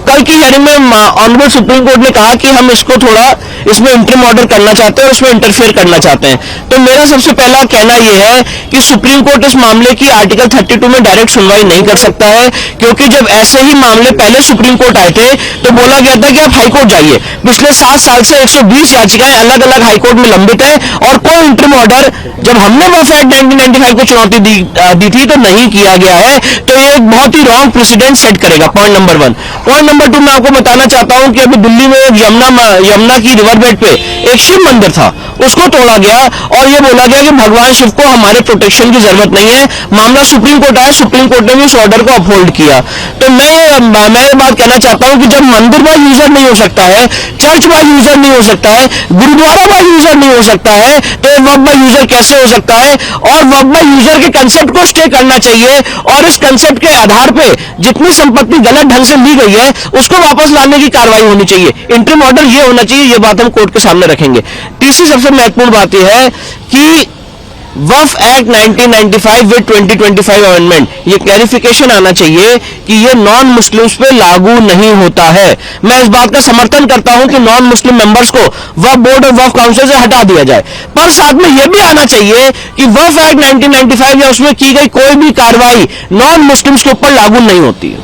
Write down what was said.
कल की हियरिंग में ऑनरेबल सुप्रीम कोर्ट ने कहा कि हम इसको थोड़ा इसमें इंटरिम ऑर्डर करना चाहते हैं और इसमें इंटरफेयर करना चाहते हैं। तो मेरा सबसे पहला कहना यह है कि सुप्रीम कोर्ट इस मामले की आर्टिकल 32 में डायरेक्ट सुनवाई नहीं कर सकता है, क्योंकि जब ऐसे ही मामले पहले सुप्रीम कोर्ट आए थे तो बोला गया था कि आप हाईकोर्ट जाइए। पिछले 7 साल से 120 याचिकाएं अलग अलग हाईकोर्ट में लंबित है और कोई इंटरिम ऑर्डर जब हमने वफ एक्ट 1995 को चुनौती दी थी तो नहीं किया गया है। तो ये एक बहुत ही रॉन्ग प्रेसिडेंट सेट करेगा, पॉइंट नंबर 1। पॉइंट नंबर 2 मैं आपको बताना चाहता हूं कि अभी दिल्ली में एक यमुना की रिवर बेड पे एक शिव मंदिर था, उसको तोड़ा गया और ये बोला गया कि भगवान शिव को हमारे प्रोटेक्शन की जरूरत नहीं है। मामला सुप्रीम कोर्ट आया, सुप्रीम कोर्ट ने भी उस ऑर्डर को अपहोल्ड किया। तो मैं ये बात कहना चाहता हूं कि जब मंदिर बाय यूजर नहीं हो सकता है, चर्च बाय यूजर नहीं हो सकता है, गुरुद्वारा बाय यूजर नहीं हो सकता है, तो वक्फ बाय यूजर कैसे हो सकता है? और वक्फ बाय यूजर के कंसेप्ट को स्टे करना चाहिए और इस कंसेप्ट के आधार पे जितनी संपत्ति गलत ढंग से ली गई है उसको वापस लाने की कार्रवाई होनी चाहिए। इंटरिम ऑर्डर ये होना चाहिए, ये बात हम कोर्ट के सामने रखेंगे। तीसरी सबसे महत्वपूर्ण बात यह है कि वफ एक्ट 1995 विद 2025 अमेंडमेंट, ये क्लैरिफिकेशन आना चाहिए कि ये नॉन मुस्लिम्स पे लागू नहीं होता है। मैं इस बात का समर्थन करता हूं कि नॉन मुस्लिम मेंबर्स को वफ बोर्ड और वफ काउंसिल से हटा दिया जाए, पर साथ में यह भी आना चाहिए कि वफ एक्ट 1995 या उसमें की गई कोई भी कार्रवाई नॉन मुस्लिम्स के ऊपर लागू नहीं होती है।